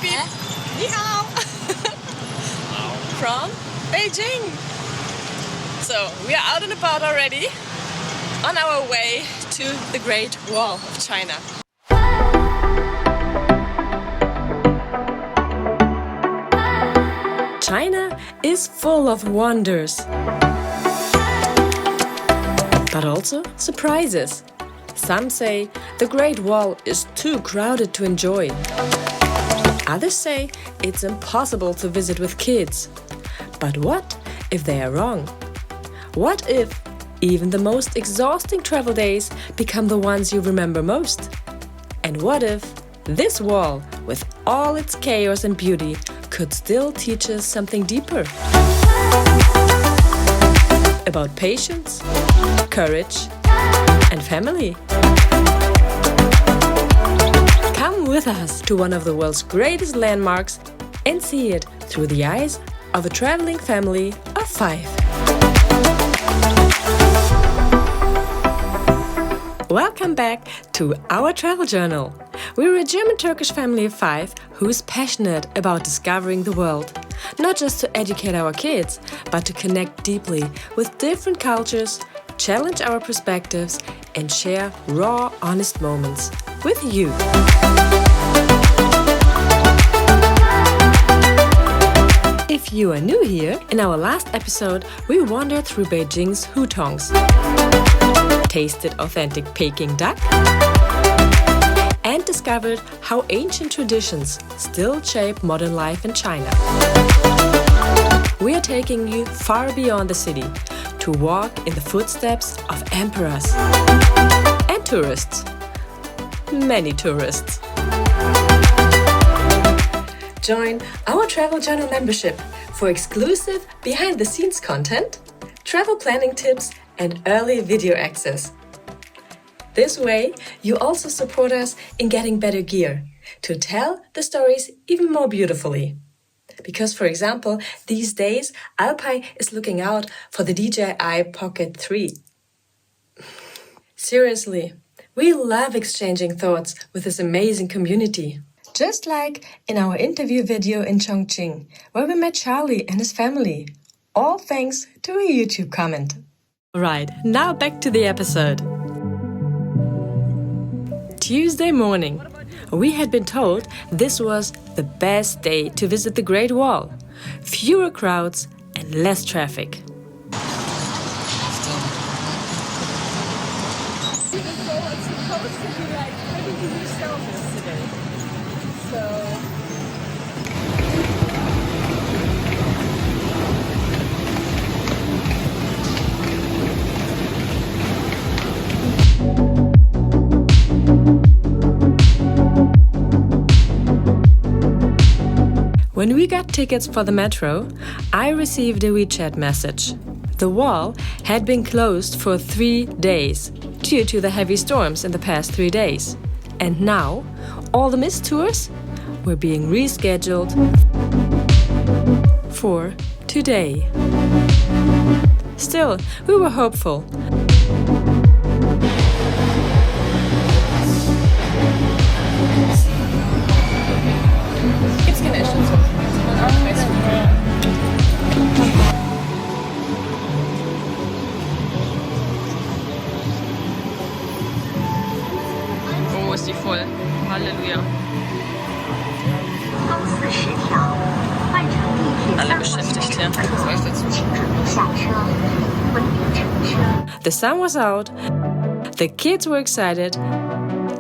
beep. Ni hao. From Beijing. So we are out and about already on our way to the Great Wall of China. China is full of wonders, but also surprises. Some say the Great Wall is too crowded to enjoy. Others say it's impossible to visit with kids. But what if they are wrong? What if even the most exhausting travel days become the ones you remember most? And what if this wall, with all its chaos and beauty, could still teach us something deeper? About patience, courage, and family. Come with us to one of the world's greatest landmarks and see it through the eyes of a traveling family of 5. Welcome back to our travel journal. We're a German-Turkish family of 5 who's passionate about discovering the world. Not just to educate our kids, but to connect deeply with different cultures, challenge our perspectives, and share raw, honest moments with you. If you are new here, in our last episode, we wandered through Beijing's hutongs, tasted authentic Peking duck, and discovered how ancient traditions still shape modern life in China. We are taking you far beyond the city to walk in the footsteps of emperors and tourists. Many tourists. Join our Travel Journal membership for exclusive behind-the-scenes content, travel planning tips, and early video access. This way, you also support us in getting better gear to tell the stories even more beautifully. Because, for example, these days, Alpine is looking out for the DJI Pocket 3. Seriously, we love exchanging thoughts with this amazing community. Just like in our interview video in Chongqing, where we met Charlie and his family. All thanks to a YouTube comment. Right, now back to the episode. Tuesday morning. We had been told this was the best day to visit the Great Wall. Fewer crowds and less traffic. When we got tickets for the metro, I received a WeChat message. The wall had been closed for 3 days due to the heavy storms in the past 3 days. And now, all the missed tours were being rescheduled for today. Still, we were hopeful. Oh, ist die voll. Halleluja. Alle beschäftigt hier. The sun was out, the kids were excited,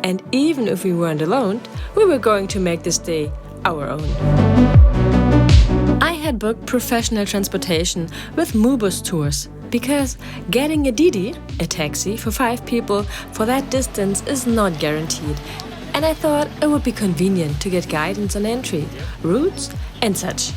and even if we weren't alone, we were going to make this day our own. I had booked professional transportation with Mubus tours because getting a Didi, a taxi for 5 people for that distance is not guaranteed, and I thought it would be convenient to get guidance on entry, routes and such.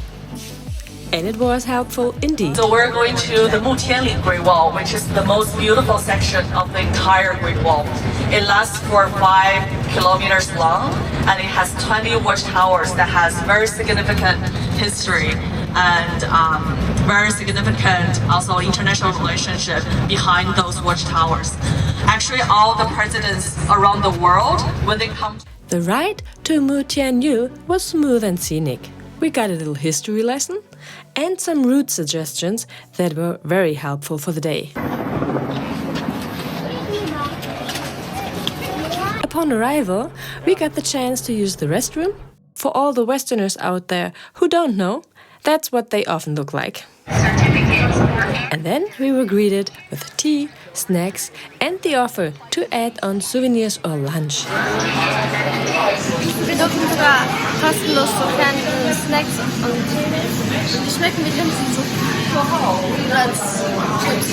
And it was helpful indeed. So we're going to the Mutianyu Great Wall, which is the most beautiful section of the entire Great Wall. It lasts for 5 kilometers long, and it has 20 watchtowers that has very significant history and very significant also international relationship behind those watchtowers. Actually, all the presidents around the world, when they come The ride to Mutianyu was smooth and scenic. We got a little history lesson and some route suggestions that were very helpful for the day. Upon arrival, we got the chance to use the restroom. For all the Westerners out there who don't know, that's what they often look like. And then we were greeted with tea, snacks and the offer to add on souvenirs or lunch. Wir dürfen sogar kostenlos so kleine Snacks und die schmecken wie Linsensuppe oder als Chips.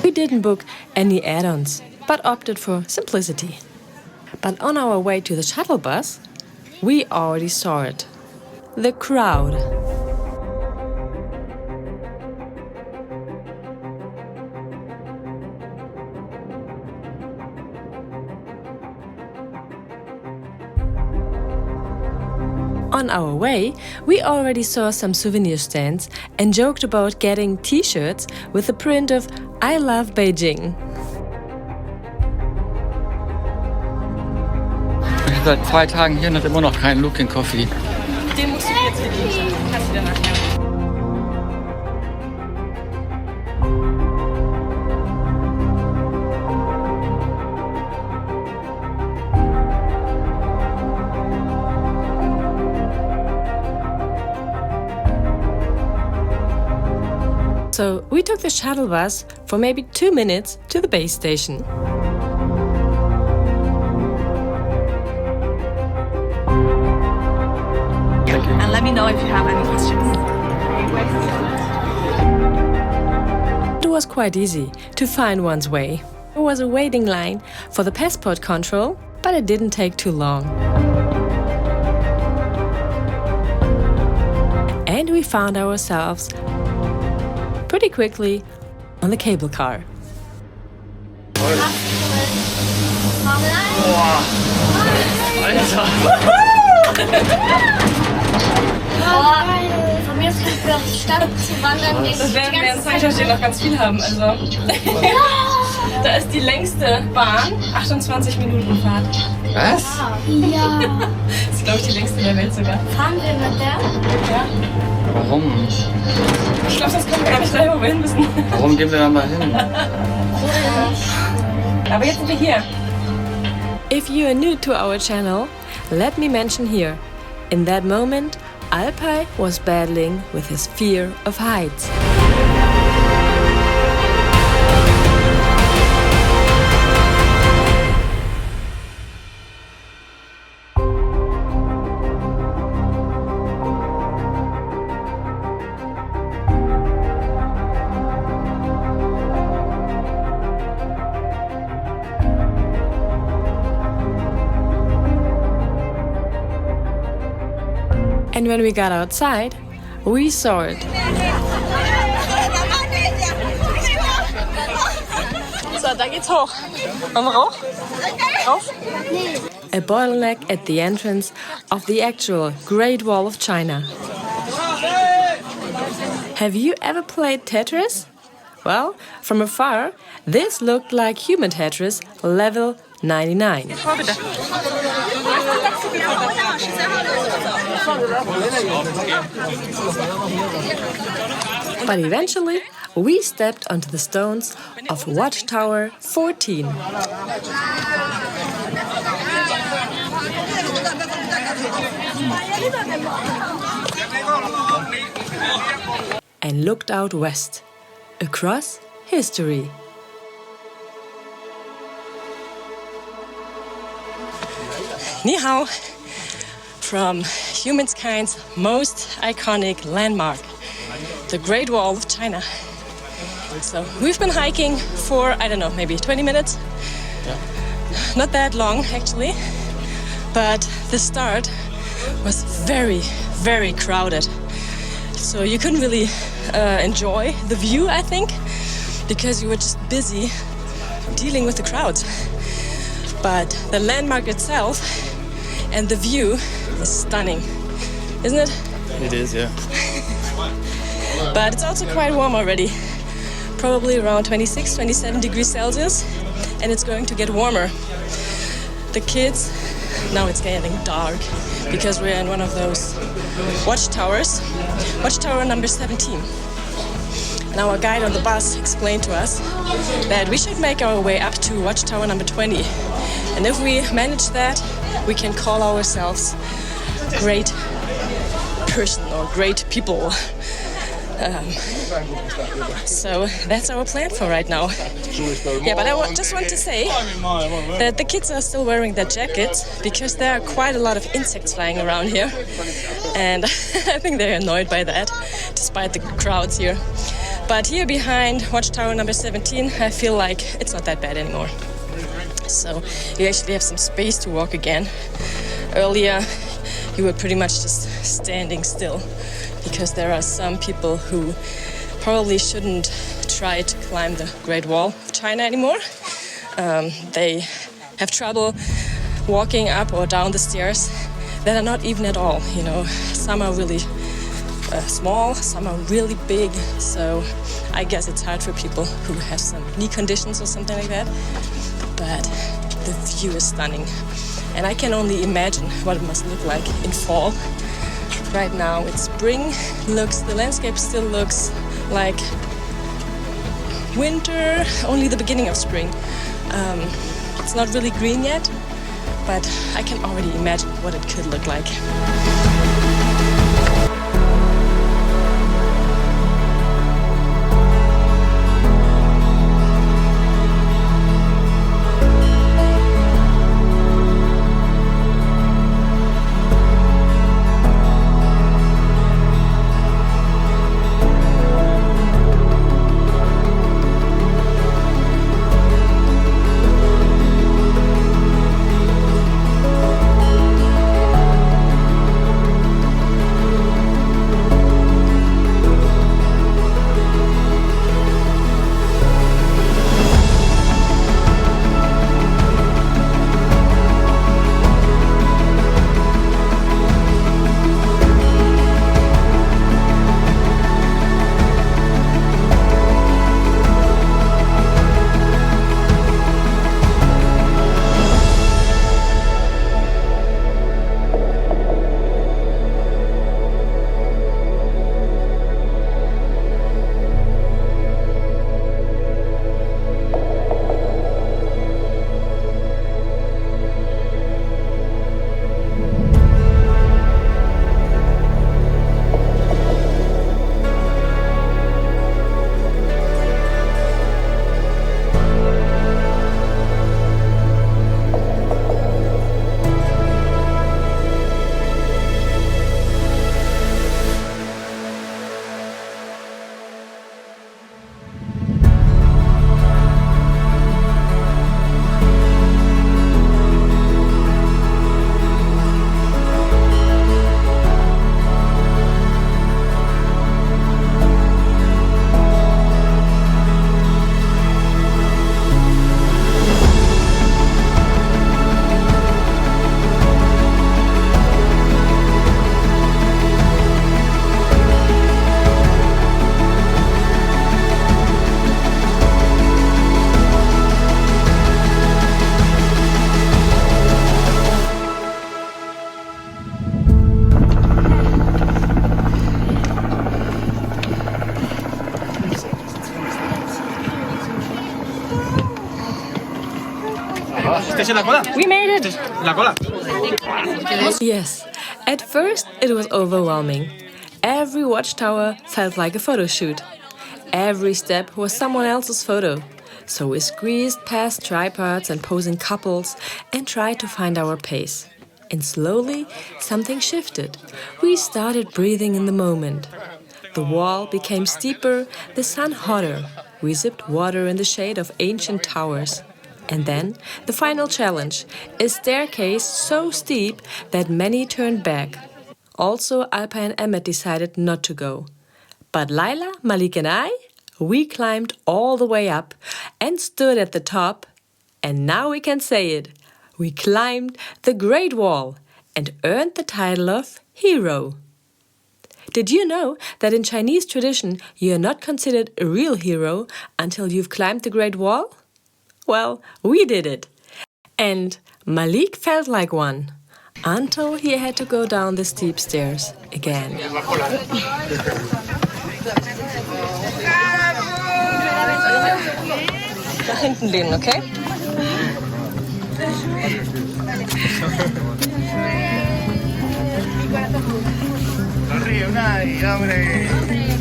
We didn't book any add-ons, but opted for simplicity. But on our way to the shuttle bus, we already saw it. The crowd. On our way, we already saw some souvenir stands and joked about getting t-shirts with the print of I love Beijing. Ich bin seit 2 Tagen hier und hat immer noch keinen Looking Coffee. Den musst du jetzt verdienen. Kannst du dir nachher. So we took the shuttle bus for maybe 2 minutes to the base station. And let me know if you have any questions. It was quite easy to find one's way. There was a waiting line for the passport control, but it didn't take too long. And we found ourselves pretty quickly on the cable car. Von mir aus können wir auf die Stadt zu wandern. Das werden wir in Zeichen noch ganz viel haben. Also. Da ist die längste Bahn, 28 Minuten Fahrt. Was? Ja. Das ist, glaube ich, die längste der Welt sogar. Fahren wir mit der? Ja. Warum? Ich glaube, das kommt gar nicht dahin, wo wir hin müssen. Warum gehen wir da mal hin? Aber jetzt sind wir hier. If you are new to our channel, let me mention here. In that moment, Alpay was battling with his fear of heights. And when we got outside, we saw it. So, da geht's hoch. Wollen wir rauf? Rauf? A bottleneck at the entrance of the actual Great Wall of China. Have you ever played Tetris? Well, from afar, this looked like human Tetris level 99. But eventually, we stepped onto the stones of Watchtower 14. And looked out west, across history. Ni hao, from humankind's most iconic landmark, the Great Wall of China. So we've been hiking for, I don't know, maybe 20 minutes. Yeah. Not that long, actually. But the start was very, very crowded. So you couldn't really enjoy the view, I think, because you were just busy dealing with the crowds. But the landmark itself and the view is stunning, isn't it? It is, yeah. But it's also quite warm already. probably around 26, 27 degrees Celsius, and it's going to get warmer. The kids, now it's getting dark because we're in one of those watchtowers, Watchtower number 17. And our guide on the bus explained to us that we should make our way up to Watchtower number 20. And if we manage that, we can call ourselves great person or great people. So that's our plan for right now. Yeah, but I just want to say that the kids are still wearing their jackets because there are quite a lot of insects flying around here. And I think they're annoyed by that, despite the crowds here. But here behind Watchtower number 17, I feel like it's not that bad anymore. So you actually have some space to walk again. Earlier, you were pretty much just standing still because there are some people who probably shouldn't try to climb the Great Wall of China anymore. They have trouble walking up or down the stairs that are not even at all. You know, some are really small, some are really big. So I guess it's hard for people who have some knee conditions or something like that. But the view is stunning. And I can only imagine what it must look like in fall. Right now it's spring, the landscape still looks like winter, only the beginning of spring. It's not really green yet, but I can already imagine what it could look like. We made it! Yes, at first it was overwhelming. Every watchtower felt like a photo shoot. Every step was someone else's photo. So we squeezed past tripods and posing couples and tried to find our pace. And slowly, something shifted. We started breathing in the moment. The wall became steeper, the sun hotter. We sipped water in the shade of ancient towers. And then, the final challenge, a staircase so steep that many turned back. Also, Alpa and Emmett decided not to go. But Laila, Malik and I, we climbed all the way up and stood at the top. And now we can say it. We climbed the Great Wall and earned the title of hero. Did you know that in Chinese tradition you're not considered a real hero until you've climbed the Great Wall? Well, we did it. And Malik felt like one until he had to go down the steep stairs again. Nach hinten lehnen, okay?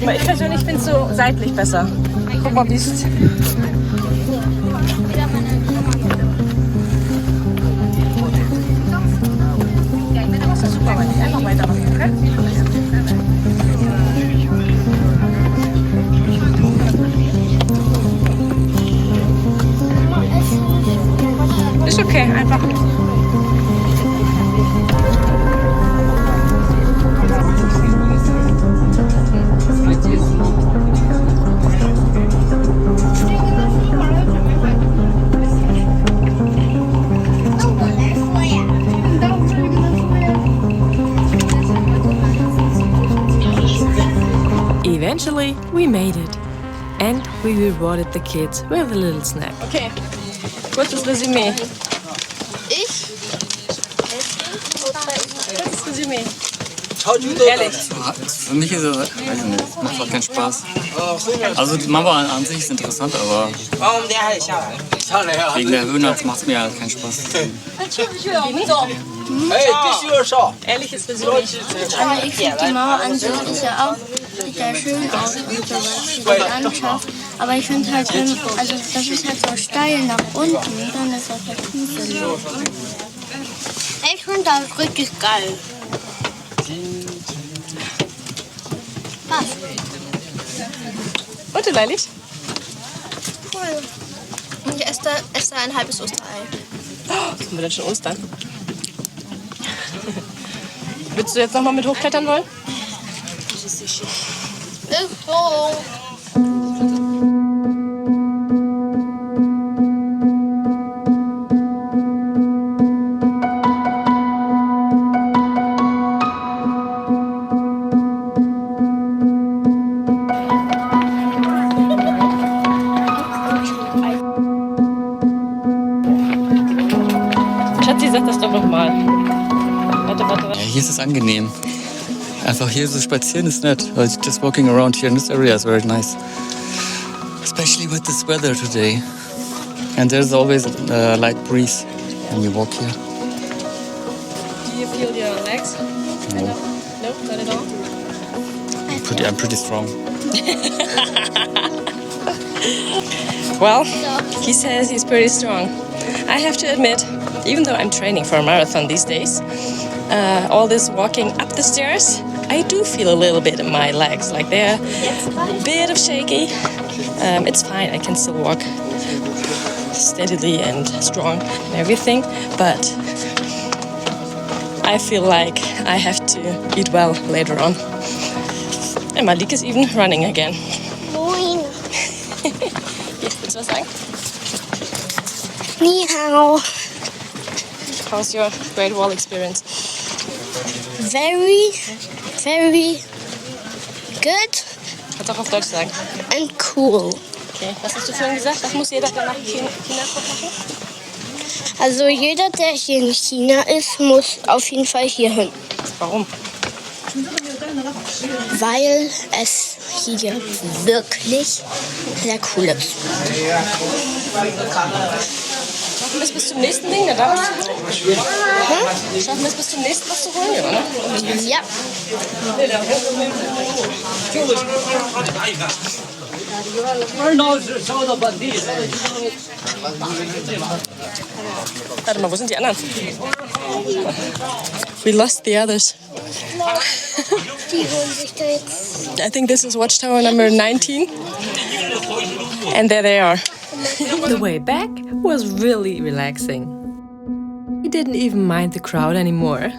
Aber ich persönlich finde es so seitlich besser. Guck mal, wie es... Super, wenn ich einfach weitermachen, okay? Ist okay, einfach. Eventually, we made it. And we rewarded the kids with a little snack. Okay, kurzes Resümee. Kurzes Resümee. Ehrlich. Für mich ist es, weiß ich nicht, macht auch keinen Spaß. Also die Mamba an sich ist interessant, aber wegen der Höhenangst macht es mir halt keinen Spaß. Ehrliches Resümee. Also ich finde die Mauer an sich ist ja auch, sieht ja schön aus und so was, die Landschaft. Aber ich finde halt, also das ist halt so steil nach unten und dann ist das halt Tiefe. Ich finde das richtig geil. Was? Und du, Leilich? Cool. Und ich esse da ein halbes Osterei. Haben wir denn schon Ostern? Würdest du jetzt nochmal mit hochklettern wollen? Ist so. Schatzi, sag das doch nochmal. Warte. Ja, hier ist es angenehm. Einfach hier so spazieren ist nett. Just walking around here in this area is very nice. Especially with this weather today. And there's always a light breeze when you walk here. Do you feel your legs? No. No, not at all? I'm pretty strong. Well, he says he's pretty strong. I have to admit, even though I'm training for a marathon these days, all this walking up the stairs, I do feel a little bit in my legs, like they're a bit of shaky. It's fine, I can still walk steadily and strong and everything, but I feel like I have to eat well later on. And Malik is even running again. Moin. Willst du was sagen? Ni hao. How's your Great Wall experience? Very, very good Kannst auch auf Deutsch sagen. and cool. Okay, was hast du vorhin gesagt? Was muss jeder, der nach China kommt, machen? Also jeder, der hier in China ist, muss auf jeden Fall hier hin. Warum? Weil es hier wirklich sehr cool ist. Schaffen wir es bis zum nächsten Ding? Da darf ich. Schaffen wir es bis zum nächsten was zu holen, oder? Ja. Warte mal, wo sind die anderen? We lost the others. Die holen sich da jetzt. I think this is Watchtower number 19. And there they are. The way back was really relaxing. We didn't even mind the crowd anymore.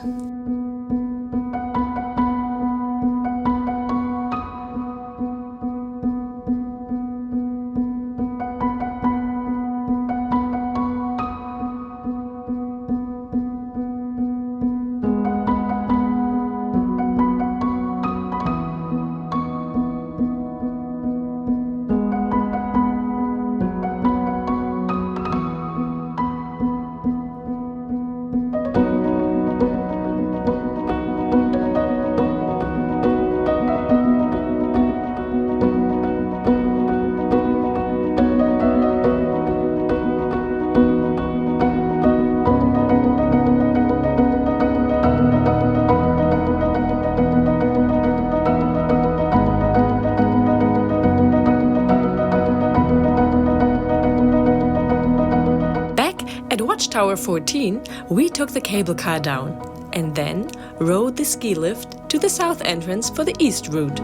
At Watchtower 14, we took the cable car down and then rode the ski lift to the south entrance for the east route.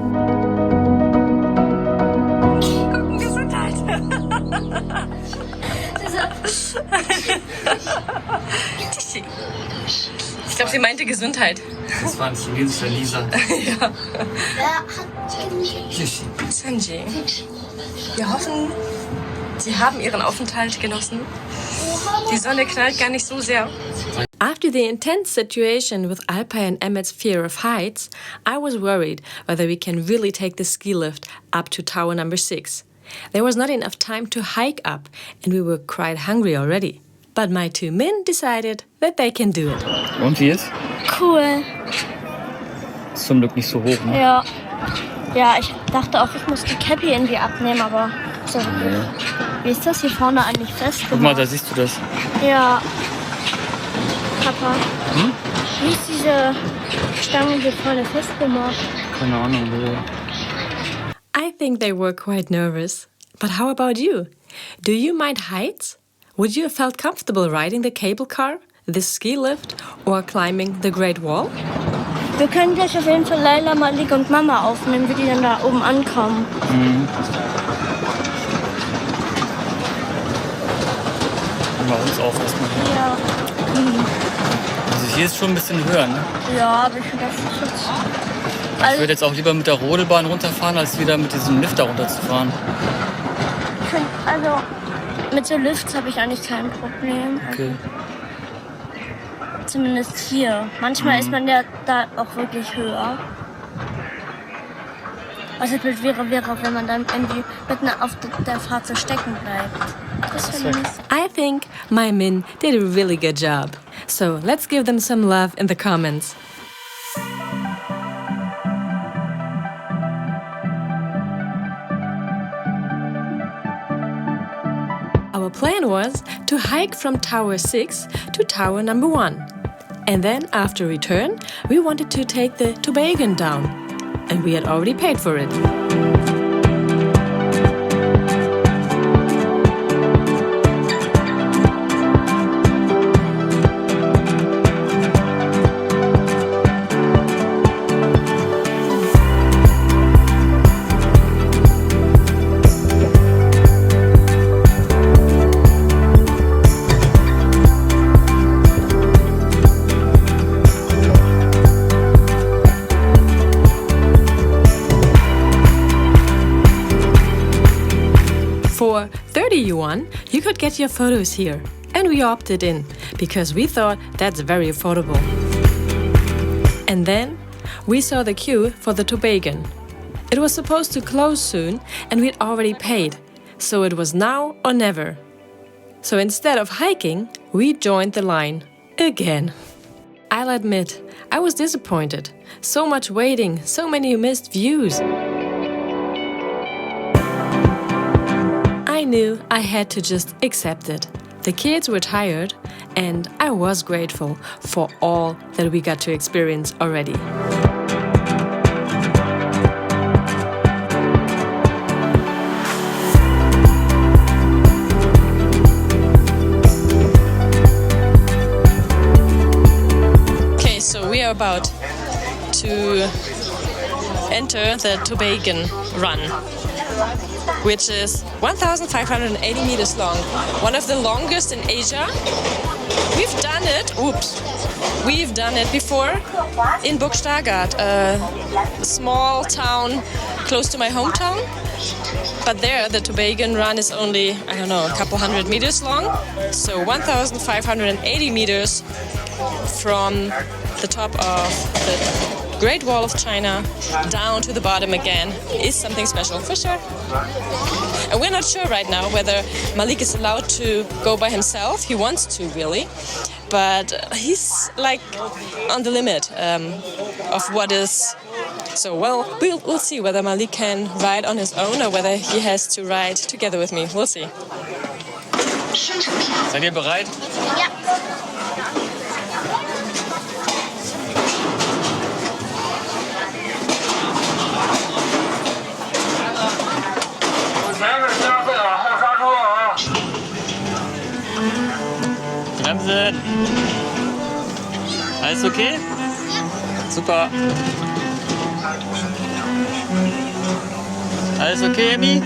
Ich glaube, sie meinte Gesundheit. Das war ein chinesischer Lisa. Ja. Yishi. Sanji. Wir hoffen, Sie haben Ihren Aufenthalt genossen. Die Sonne knallt gar nicht so sehr. After the intense situation with Alpa and Emmet's fear of heights, I was worried whether we can really take the ski lift up to tower number 6. There was not enough time to hike up and we were quite hungry already. But my two men decided that they can do it. Und wie ist? Cool. Ist zum Glück nicht so hoch, ne? Ja. Ja, ich dachte auch, ich muss die Cappy irgendwie abnehmen, aber so. Wie ist das hier vorne eigentlich fest? Guck mal, da siehst du das. Ja. Papa. Wie ist diese Stange hier vorne festgemacht? Keine Ahnung. I think they were quite nervous. But how about you? Do you mind heights? Would you have felt comfortable riding the cable car, the ski lift, or climbing the Great Wall? Wir können gleich auf jeden Fall Laila, Malik und Mama aufnehmen, wie die dann da oben ankommen. Bei uns auch erstmal. Ja. Also hier ist schon ein bisschen höher, ne? Ja, aber ich finde das jetzt... Ich würde jetzt auch lieber mit der Rodelbahn runterfahren, als wieder mit diesem Lift da runterzufahren. Also, mit so Lifts habe ich eigentlich kein Problem. Okay. Zumindest hier. Manchmal ist man ja da auch wirklich höher. Was jetzt blöd wäre, wenn man dann irgendwie mitten auf der Fahrt so stecken bleibt. Das finde ich. I think my men did a really good job. So let's give them some love in the comments. Our plan was to hike from Tower 6 to Tower number 1. And then after return, we wanted to take the Tobaggon down. And we had already paid for it. For 30 yuan, you could get your photos here. And we opted in, because we thought that's very affordable. And then we saw the queue for the Tobaggon. It was supposed to close soon, and we'd already paid. So it was now or never. So instead of hiking, we joined the line. Again. I'll admit, I was disappointed. So much waiting, so many missed views. I knew I had to just accept it. The kids were tired, and I was grateful for all that we got to experience already. Okay, so we are about to enter the Tobaggon run, which is 1,580 meters long, one of the longest in Asia. We've done it before in Burgstagat, a small town close to my hometown. But there, the Tobaggon run is only, I don't know, a couple hundred meters long. So 1,580 meters from the top of the Great Wall of China down to the bottom again is something special for sure. And we're not sure right now whether Malik is allowed to go by himself. He wants to really, but he's like on the limit of what is. So we'll see whether Malik can ride on his own or whether he has to ride together with me. We'll see. Seid ihr bereit? Ja. Bremsen. Alles okay? Super. Alles okay, Emmy?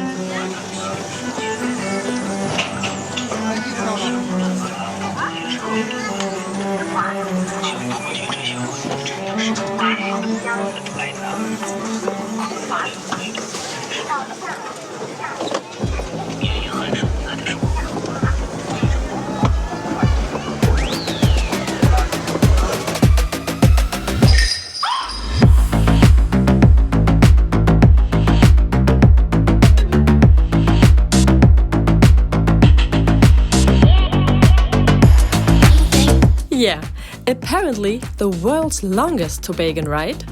Yeah, apparently the world's longest toboggan ride.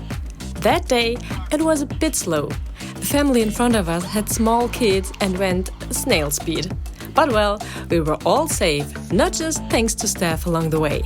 That day it was a bit slow. The family in front of us had small kids and went snail speed. But well, we were all safe, not just thanks to staff along the way.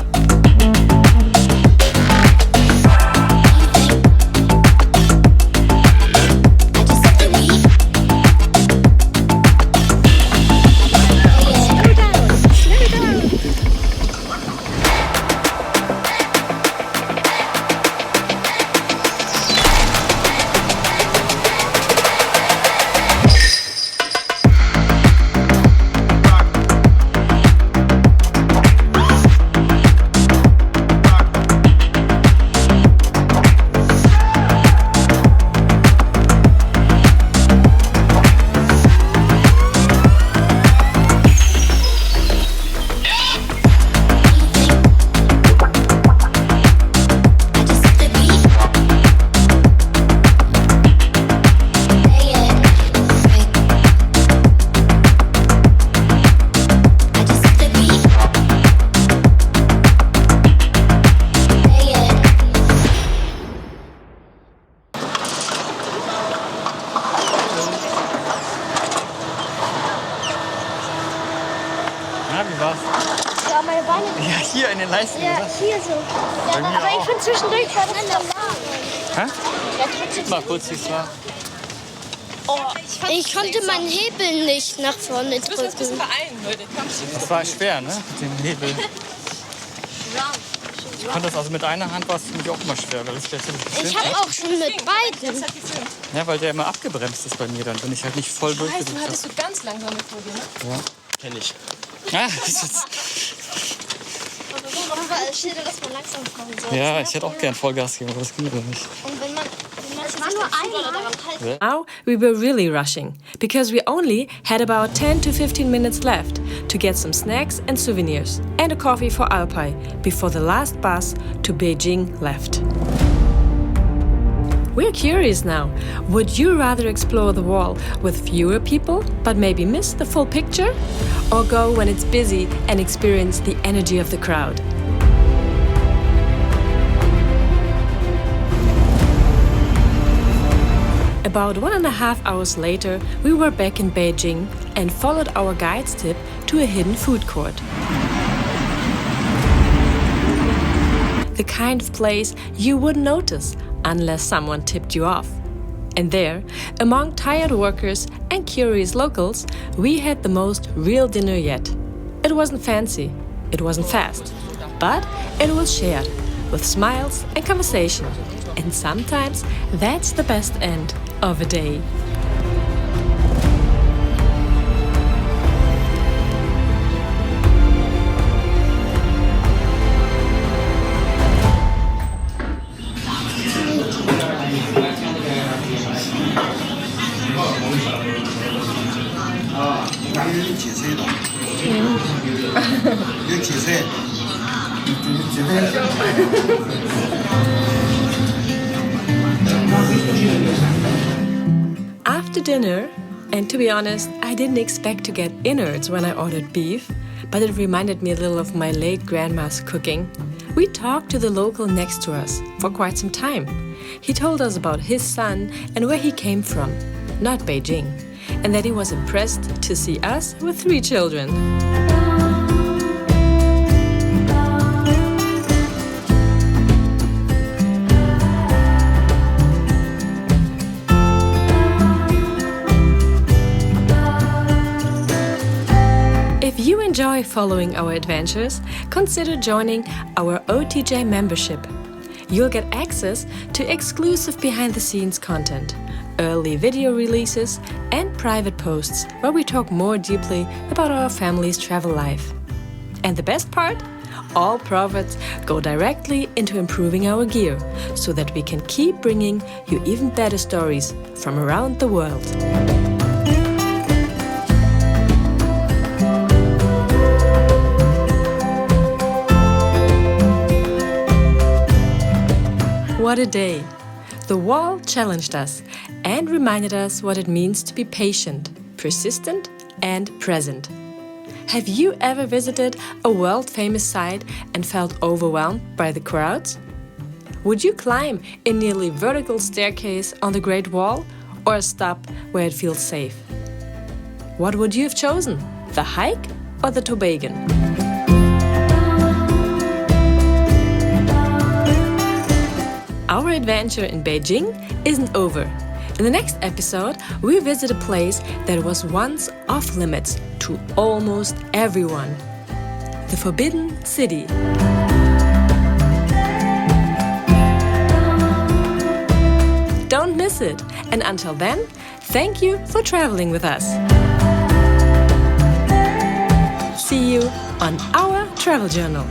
Na, wie war's? Ja, meine Beine. Ja, hier in den Leisten, Ja, oder? hier so. Ja, mir aber auch. ich finde zwischendurch war das dann Hä? Gib mal kurz, wie es war. Ich konnte meinen Hebel nicht nach vorne drücken. beeilen, Leute. Das war schwer, ne? Den Hebel. Ich konnte das also mit einer Hand, war es für mich auch immer schwer, weil das wäre ziemlich Ich gefilmt. habe auch schon mit beiden. Ja, weil der immer abgebremst ist bei mir dann, wenn ich halt nicht voll durchgedrückt habe. Hattest du ganz langsam mit vor dir, ne? Ja. Kenn ich. Ah, das ist jetzt, Es steht, dass man langsam fahren soll. ja, ich hätte auch gern Vollgas gegeben, aber das ging aber nicht. Und wenn man es war nur einmal. Now we were really rushing, because we only had about 10 to 15 minutes left to get some snacks and souvenirs and a coffee for Alpai before the last bus to Beijing left. We're curious now. Would you rather explore the wall with fewer people but maybe miss the full picture? Or go when it's busy and experience the energy of the crowd? About 1.5 hours later, we were back in Beijing and followed our guide's tip to a hidden food court. The kind of place you wouldn't notice unless someone tipped you off. And there, among tired workers and curious locals, we had the most real dinner yet. It wasn't fancy, it wasn't fast, but it was shared, with smiles and conversation. And sometimes that's the best end of a day. After dinner, and to be honest, I didn't expect to get innards when I ordered beef, but it reminded me a little of my late grandma's cooking. We talked to the local next to us for quite some time. He told us about his son and where he came from, not Beijing, and that he was impressed to see us with 3 children. If you enjoy following our adventures, consider joining our OTJ membership. You'll get access to exclusive behind-the-scenes content, early video releases, and private posts where we talk more deeply about our family's travel life. And the best part? All profits go directly into improving our gear, so that we can keep bringing you even better stories from around the world. What a day! The wall challenged us and reminded us what it means to be patient, persistent, and present. Have you ever visited a world-famous site and felt overwhelmed by the crowds? Would you climb a nearly vertical staircase on the Great Wall or stop where it feels safe? What would you have chosen, the hike or the toboggan? Our adventure in Beijing isn't over. In the next episode, we visit a place that was once off limits to almost everyone. The Forbidden City. Don't miss it. And until then, thank you for traveling with us. See you on our travel journal.